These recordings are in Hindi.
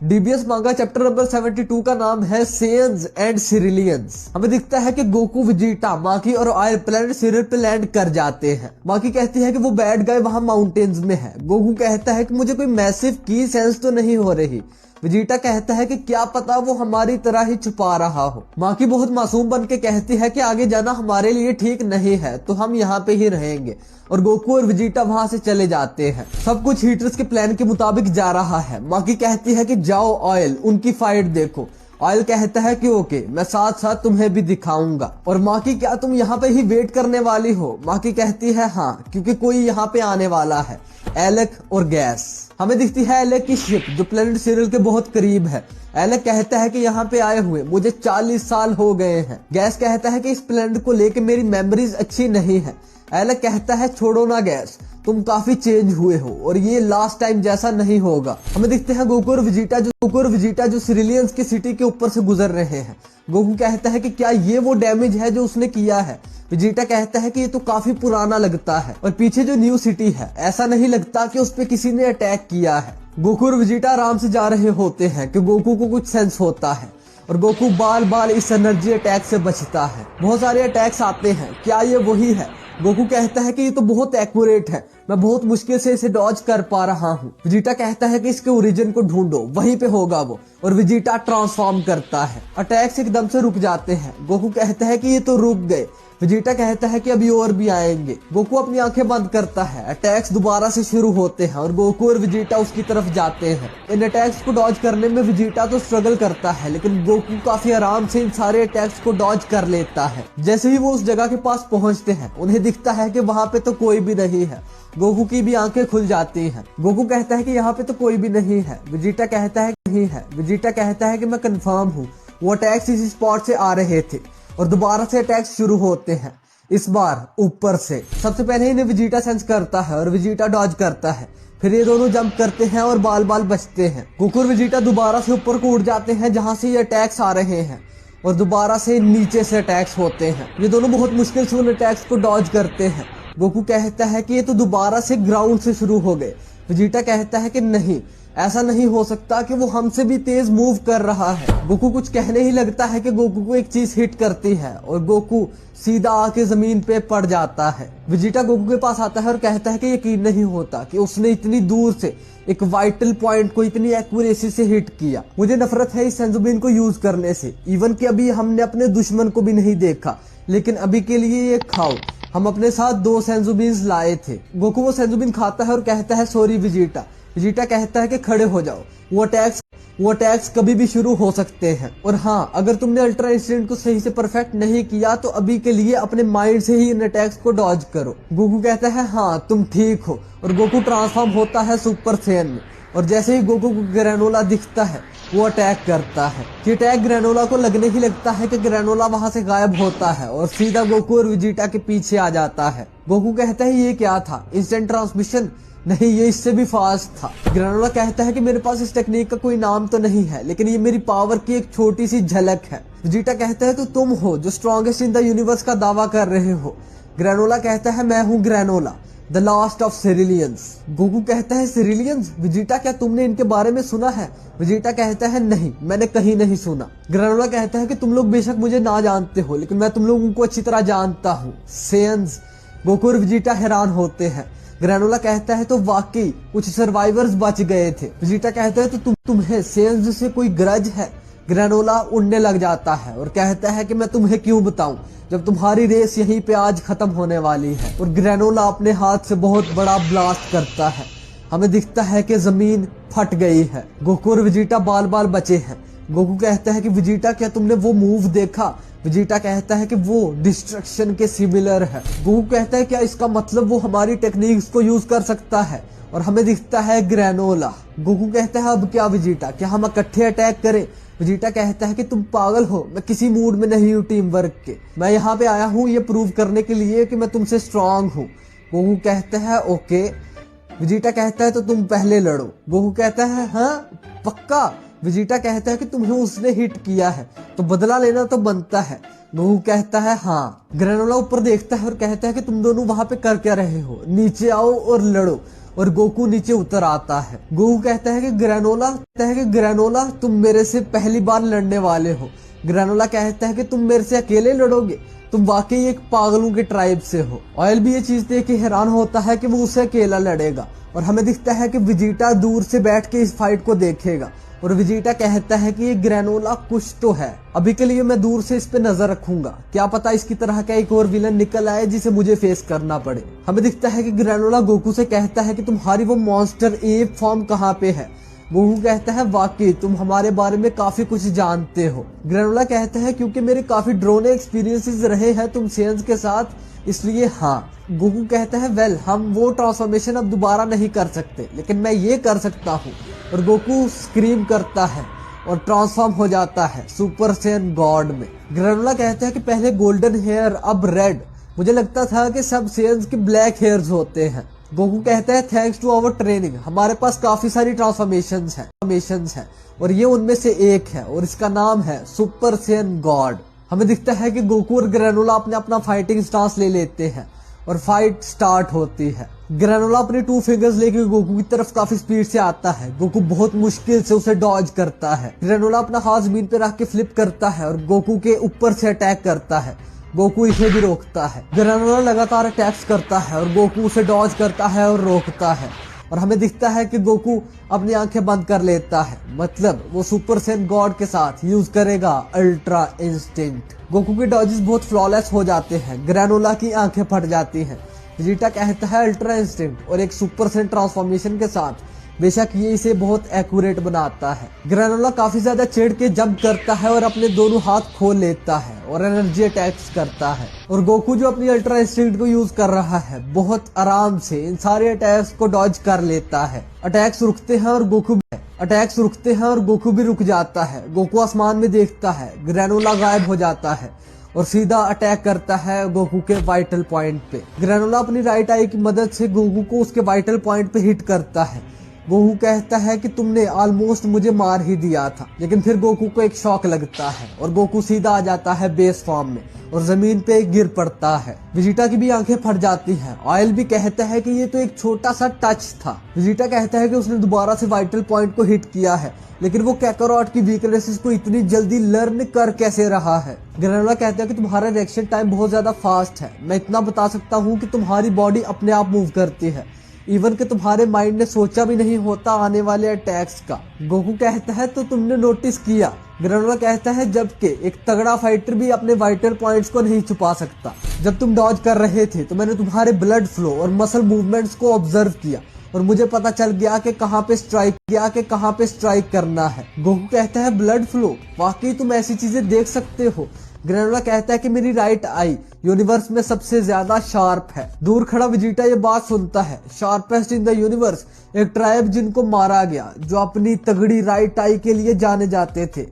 डीबीएस मांगा चैप्टर नंबर 72 का नाम है सेयन्स एंड सिरिलियंस। हमें दिखता है कि गोकू, वेजिटा, माकी और ऑयल प्लेनेट सिरिल पे लैंड कर जाते हैं। माकी कहती है कि वो बैड गाय वहां माउंटेन्स में है। गोकू कहता है कि मुझे कोई मैसिव की सेंस तो नहीं हो रही। वेजिटा कहता है कि क्या पता वो हमारी तरह ही छुपा रहा हो। माकी बहुत मासूम बन के कहती है कि आगे जाना हमारे लिए ठीक नहीं है, तो हम यहाँ पे ही रहेंगे। और गोकू और वेजिटा वहां से चले जाते हैं। सब कुछ हीटर्स के प्लान के मुताबिक जा रहा है। माकी कहती है कि जाओ ऑयल, उनकी फाइट देखो। ऑयल कहता है कि ओके, मैं साथ साथ तुम्हें भी दिखाऊंगा। और माकी, क्या तुम यहाँ पे ही वेट करने वाली हो? माकी कहती है हाँ, क्योंकि कोई यहाँ पे आने वाला है, एलेक और गैस। हमें दिखती है एलेक की शिप जो प्लेनेट सिरिल के बहुत करीब है। एलेक कहता है कि यहाँ पे आए हुए मुझे 40 साल हो गए हैं। गैस कहता है कि इस प्लेनेट को लेके मेरी मेमोरीज अच्छी नहीं है। एलेक कहता है छोड़ो ना गैस, तुम काफी चेंज हुए हो और ये लास्ट टाइम जैसा नहीं होगा। हमें दिखते हैं गोकू और वेजिटा जो सिरिलियंस की सिटी के ऊपर से गुजर रहे हैं। गोकू कहता है कि क्या ये वो डैमेज है जो उसने किया है? वेजिटा कहता है कि ये तो काफी पुराना लगता है और पीछे जो न्यू सिटी है, ऐसा नहीं लगता कि उस पे किसी ने अटैक किया है। गोकू और वेजिटा आराम से जा रहे होते हैं कि गोकू को कुछ सेंस होता है और गोकू बाल बाल इस एनर्जी अटैक से बचता है। बहुत सारे अटैक्स आते हैं, क्या ये वही है? गोकू कहता है कि ये तो बहुत एक्यूरेट है, मैं बहुत मुश्किल से इसे डॉज कर पा रहा हूँ। वेजिटा कहता है कि इसके ओरिजिन को ढूंढो, वहीं पे होगा वो। और वेजिटा ट्रांसफॉर्म करता है। अटैक्स एकदम से रुक जाते हैं। गोकू कहता है कि ये तो रुक गए। वेजिटा कहता है कि अभी और भी आएंगे। गोकू अपनी आंखें बंद करता है। अटैक्स दोबारा से शुरू होते हैं और गोकू और वेजिटा उसकी तरफ जाते हैं। इन अटैक्स को डॉज करने में वेजिटा तो स्ट्रगल करता है, लेकिन गोकू काफी आराम से इन सारे अटैक्स को डॉज कर लेता है। जैसे ही वो उस जगह के पास पहुंचते हैं, उन्हें दिखता है कि वहां पे तो कोई भी नहीं है। गोकू की भी आंखें खुल जाती हैं। गोकू कहता है कि यहाँ पे तो कोई भी नहीं है। वेजिटा कहता है कि नहीं है। वेजिटा कहता है कि मैं कंफर्म हूँ, वो अटैक्स इसी स्पॉट से आ रहे थे। और दोबारा से अटैक्स शुरू होते हैं, इस बार ऊपर से। सबसे पहले इन्हें वेजिटा सेंस करता है और वेजिटा डॉज करता है। फिर ये दोनों जंप करते हैं और बाल बाल बचते हैं। गोकू और वेजिटा दोबारा से ऊपर को उड़ जाते हैं जहां से ये अटैक्स आ रहे हैं और दोबारा से नीचे से अटैक्स होते हैं। ये दोनों बहुत मुश्किल से उन अटैक्स को डॉज करते हैं। गोकू कहता है कि ये तो दोबारा से ग्राउंड से शुरू हो गए। वेजिटा कहता है कि नहीं, ऐसा नहीं हो सकता कि वो हमसे भी तेज मूव कर रहा है। गोकू कुछ कहने ही लगता है कि गोकू को एक चीज हिट करती है और गोकू सीधा आके जमीन पे पड़ जाता है। वेजिटा गोकू के पास आता है और कहता है कि यकीन नहीं होता कि उसने इतनी दूर से एक वाइटल पॉइंट को इतनी एक्यूरेसी से हिट किया। मुझे नफरत है इस सेंजुबिन को यूज करने से। इवन कि अभी हमने अपने दुश्मन को भी नहीं देखा, लेकिन अभी के लिए ये खाओ। हम अपने साथ 2 सेंजुबिन्स लाए थे। गोकू वो सेंजुबिन खाता है और कहता है सॉरी वेजिटा। वेजिटा कहता है कि खड़े हो जाओ, वो अटैक्स कभी भी शुरू हो सकते हैं। और हाँ, अगर तुमने अल्ट्रा इंस्टेंट को सही से परफेक्ट नहीं किया तो अभी के लिए अपने माइंड से ही इन अटैक्स को डॉज करो। गोकू कहता है हाँ तुम ठीक हो और गोकू ट्रांसफॉर्म होता है सुपर सैयन में। और जैसे ही गोकू को ग्रेनोला दिखता है, वो अटैक करता है। ये अटैक ग्रेनोला को लगने ही लगता है कि ग्रेनोला वहां से गायब होता है और सीधा गोकू और वेजिटा के पीछे आ जाता है। गोकू कहता है ये क्या था, इंस्टेंट ट्रांसमिशन? नहीं, ये इससे भी फास्ट था। ग्रेनोला कहता है कि मेरे पास इस टेक्निक का कोई नाम तो नहीं है, लेकिन ये मेरी पावर की एक छोटी सी झलक है। वेजिटा कहता है तो तुम हो जो स्ट्रॉन्गेस्ट इन द यूनिवर्स का दावा कर रहे हो। ग्रेनोला कहता है मैं हूँ Granola, the last of Cerealians. Goku कहता है सिरिलियंस? वेजिटा, क्या तुमने इनके बारे में सुना है? वेजिटा कहता है नहीं, मैंने कहीं नहीं सुना। ग्रेनोला कहता है कि तुम लोग बेशक मुझे ना जानते हो, लेकिन मैं तुम लोगों को अच्छी तरह जानता हूँ, सेयन्स। गोकू और वेजिटा हैरान होते हैं। ग्रेनोला कहता है तो वाकई कुछ सर्वाइवर्स बच गए थे। वेजिटा कहता है तो तुम्हें सेयन्स से कोई ग्रज है? ग्रेनोला उड़ने लग जाता है और कहता है कि मैं तुम्हें क्यों बताऊं, जब तुम्हारी रेस यहीं पे आज खत्म होने वाली है। और ग्रेनोला अपने हाथ से बहुत बड़ा ब्लास्ट करता है। हमें दिखता है कि जमीन फट गई है। गोकू और वेजिटा बाल बाल बचे हैं। गोकू कहता है कि वेजिटा, क्या तुमने वो मूव देखा? वेजिटा कहता है कि वो डिस्ट्रक्शन के सिमिलर है। गोकू कहता है क्या इसका मतलब वो हमारी टेक्निक्स को यूज कर सकता है? और हमें दिखता है ग्रेनोला। गोकू कहता है अब क्या वेजिटा, क्या हम इकट्ठे अटैक करें? वेजिटा कहता है कि तुम पागल हो, मैं किसी मूड में नहीं हूँ टीम वर्क के। मैं यहाँ पे आया हूँ ये प्रूव करने के लिए कि मैं तुमसे स्ट्रांग हूँ। गोकू कहता है ओके। वेजिटा कहता है तो तुम पहले लड़ो। गोकू कहता है हाँ पक्का। वेजिटा कहता है कि तुम्हें उसने हिट किया है तो बदला लेना तो बनता है। गोकू कहता है हाँ। ग्रेनोला ऊपर देखता है और कहता है कि तुम दोनों वहां पे कर क्या रहे हो, नीचे आओ और लड़ो। और गोकू नीचे उतर आता है। गोकू कहता है कि ग्रेनोला तुम मेरे से पहली बार लड़ने वाले हो। ग्रेनोला कहता है कि तुम मेरे से अकेले लड़ोगे, तुम वाकई एक पागलों के ट्राइब से हो। ऑयल भी ये चीज देख के हैरान होता है कि वो उसे अकेला लड़ेगा और हमें दिखता है कि वेजिटा दूर से बैठ के इस फाइट को देखेगा और वेजिटा कहता है कि ये ग्रेनोला कुछ तो है, अभी के लिए मैं दूर से इस पे नजर रखूंगा, क्या पता इसकी तरह का एक और विलन निकल आए जिसे मुझे फेस करना पड़े। हमें दिखता है कि ग्रेनोला गोकू से कहता है कि तुम्हारी वो मॉन्स्टर एप फॉर्म कहाँ पे है। गोकू कहता है वाकई तुम हमारे बारे में काफी कुछ जानते हो। ग्रेनोला कहता है क्योंकि मेरे काफी ड्रोने एक्सपीरियंसेस रहे हैं तुम सेंस के साथ, इसलिए हाँ। गोकू कहता है वेल हम वो ट्रांसफॉर्मेशन अब दोबारा नहीं कर सकते, लेकिन मैं ये कर सकता हूँ। और गोकू स्क्रीम करता है और ट्रांसफॉर्म हो जाता है सुपर सैयन गॉड में। ग्रेनोला कहता है कि पहले गोल्डन हेयर अब रेड, मुझे लगता था कि सब सेयन्स के ब्लैक हेयर्स होते हैं। गोकू कहता है थैंक्स टू आवर ट्रेनिंग हमारे पास काफी सारी ट्रांसफॉर्मेशंस हैं और ये उनमें से एक है और इसका नाम है सुपर सैयन गॉड। हमें दिखता है कि गोकू और ग्रेनोला अपना फाइटिंग स्टांस ले लेते हैं और फाइट स्टार्ट होती है। ग्रेनोला अपने 2 फिंगर्स लेके गोकू की तरफ काफी स्पीड से आता है। गोकू बहुत मुश्किल से उसे डॉज करता है। ग्रेनोला अपना हाथ जमीन पे रख के फ्लिप करता है और गोकू के ऊपर से अटैक करता है। गोकू इसे भी रोकता है। ग्रेनोला लगातार अटैक्स करता है और गोकू उसे डॉज करता है और रोकता है और हमें दिखता है कि गोकू अपनी आंखें बंद कर लेता है, मतलब वो सुपर सैयन गॉड के साथ यूज करेगा अल्ट्रा इंस्टिंक्ट। गोकू के डॉजेस बहुत फ्लॉलेस हो जाते हैं। ग्रेनोला की आंखें फट जाती हैं। वेजिटा कहता है अल्ट्रा इंस्टिंक्ट और एक सुपर सैयन ट्रांसफॉर्मेशन के साथ बेशक ये इसे बहुत एक्यूरेट बनाता है। ग्रेनोला काफी ज्यादा चिढ़ के जंप करता है और अपने दोनों हाथ खोल लेता है और एनर्जी अटैक्स करता है और गोकू जो अपनी अल्ट्रा इंस्टिंक्ट को यूज कर रहा है बहुत आराम से इन सारे अटैक्स को डॉज कर लेता है। अटैक्स रुकते हैं और गोकू भी रुक जाता है। गोकू आसमान में देखता है, ग्रेनोला गायब हो जाता है और सीधा अटैक करता है गोकू के वाइटल पॉइंट पे। ग्रेनोला अपनी राइट आई की मदद से गोकू को उसके वाइटल पॉइंट पे हिट करता है। गोकू कहता है कि तुमने ऑलमोस्ट मुझे मार ही दिया था, लेकिन फिर गोकू को एक शॉक लगता है और गोकू सीधा आ जाता है बेस फॉर्म में और जमीन पे गिर पड़ता है। वेजिटा की भी आंखें फट जाती हैं। ऑयल भी कहता है कि ये तो एक छोटा सा टच था। वेजिटा कहता है कि उसने दोबारा से वाइटल पॉइंट को हिट किया है, लेकिन वो कैकारोट की वीकनेसेस को इतनी जल्दी लर्न कर कैसे रहा है। ग्रेनोला कहता है कि तुम्हारा रिएक्शन टाइम बहुत ज्यादा फास्ट है। मैं इतना बता सकता हूँ कि तुम्हारी बॉडी अपने आप मूव करती है, इवन कि तुम्हारे माइंड ने सोचा भी नहीं होता आने वाले अटैक्स का। गोकू कहता है तो तुमने नोटिस किया। ग्रेनोला कहता है जबकि एक तगड़ा फाइटर भी अपने वाइटल पॉइंट्स को नहीं छुपा सकता। जब तुम डॉज कर रहे थे तो मैंने तुम्हारे ब्लड फ्लो और मसल मूवमेंट्स को ऑब्जर्व किया और मुझे पता चल गया कि कहाँ पे स्ट्राइक करना है। गोकू कहता है ब्लड फ्लो, वाकई तुम ऐसी चीजें देख सकते हो। ग्रेनोला कहता है कि मेरी राइट आई यूनिवर्स में सबसे ज्यादा शार्प है। दूर खड़ा वेजिटा ये बात सुनता है। शार्पेस्ट इन द यूनिवर्स, एक ट्राइब जिनको मारा गया, जो अपनी तगड़ी राइट आई के लिए जाने जाते थे।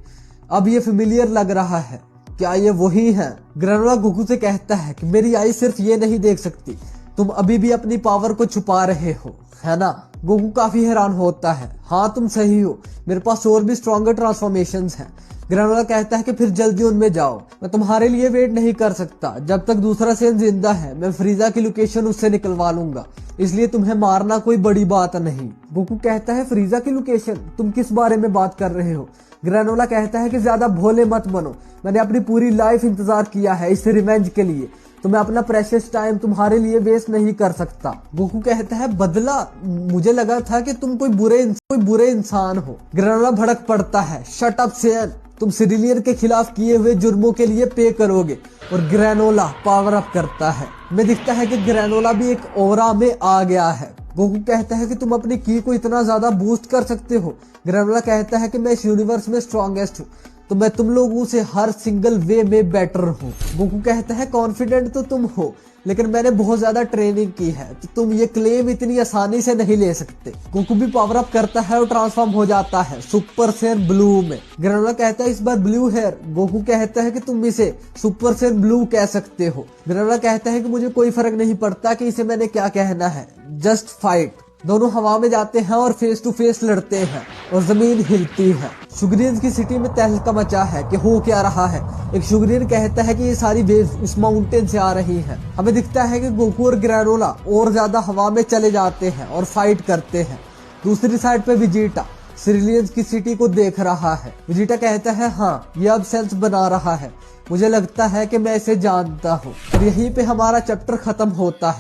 अब ये फेमिलियर लग रहा है, क्या ये वही है? ग्रेनोला गोकू से कहता है कि मेरी आई सिर्फ ये नहीं देख सकती, तुम अभी भी अपनी पावर को छुपा रहे हो, है ना? गोकू काफी हैरान होता है। हाँ तुम सही हो, मेरे पास और भी स्ट्रॉन्गर ट्रांसफॉर्मेशंस हैं। ग्रेनोला कहता है कि फिर जल्दी उनमें जाओ, मैं तुम्हारे लिए वेट नहीं कर सकता। जब तक दूसरा सेन जिंदा है मैं फ्रीजा की लोकेशन उससे निकलवा लूंगा, इसलिए तुम्हें मारना कोई बड़ी बात नहीं। गोकू कहता है फ्रीजा की लोकेशन, तुम किस बारे में बात कर रहे हो? ग्रेनोला कहता है कि ज्यादा भोले मत बनो, मैंने अपनी पूरी लाइफ इंतजार किया है इस रिवेंज के लिए, तो मैं अपना प्रेशियस टाइम तुम्हारे लिए वेस्ट नहीं कर सकता। गोकू कहता है बदला, मुझे लगा था कि तुम कोई बुरे इंसान हो। ग्रेनोला भड़क पड़ता है, शट अप सेयन, तुम सिरिलियन के खिलाफ किए हुए जुर्मों के लिए पे करोगे। और ग्रेनोला पावर अप करता है। हमें दिखता है कि ग्रेनोला भी एक ऑरा में आ गया है। गोकू कहता है कि तुम अपनी की को इतना ज्यादा बूस्ट कर सकते हो। ग्रेनोला कहता है कि मैं इस यूनिवर्स में स्ट्रॉन्गेस्ट हूँ, तो मैं तुम लोगों से हर सिंगल वे में बेटर हूँ। गोकू कहता है कॉन्फिडेंट तो तुम हो, लेकिन मैंने बहुत ज्यादा ट्रेनिंग की है, तो तुम ये क्लेम इतनी आसानी से नहीं ले सकते। गोकू भी पावर अप करता है और ट्रांसफॉर्म हो जाता है सुपर सैयन ब्लू में। ग्रेनोला कहता है इस बार ब्लू हेयर। गोकू कहता है कि तुम इसे सुपर सैयन ब्लू कह सकते हो। ग्रेनोला कहता है कि मुझे कोई फर्क नहीं पड़ता कि इसे मैंने क्या कहना है, जस्ट फाइट। दोनों हवा में जाते हैं और फेस टू फेस लड़ते हैं और जमीन हिलती है। शुगरियंस की सिटी में तहलका मचा है कि हो क्या रहा है। एक शुगरियन कहता है कि ये सारी वेव्स उस माउंटेन से आ रही हैं। हमें दिखता है कि गोकू और ग्रैनोला और ज्यादा हवा में चले जाते हैं और फाइट करते हैं। दूसरी साइड पे वेजिटा सिरिलियंस की सिटी को देख रहा है। वेजिटा कहता है हाँ, ये अब सेल्स बना रहा है, मुझे लगता है कि मैं इसे जानता हूँ। और यहीं पे हमारा चैप्टर खत्म होता है।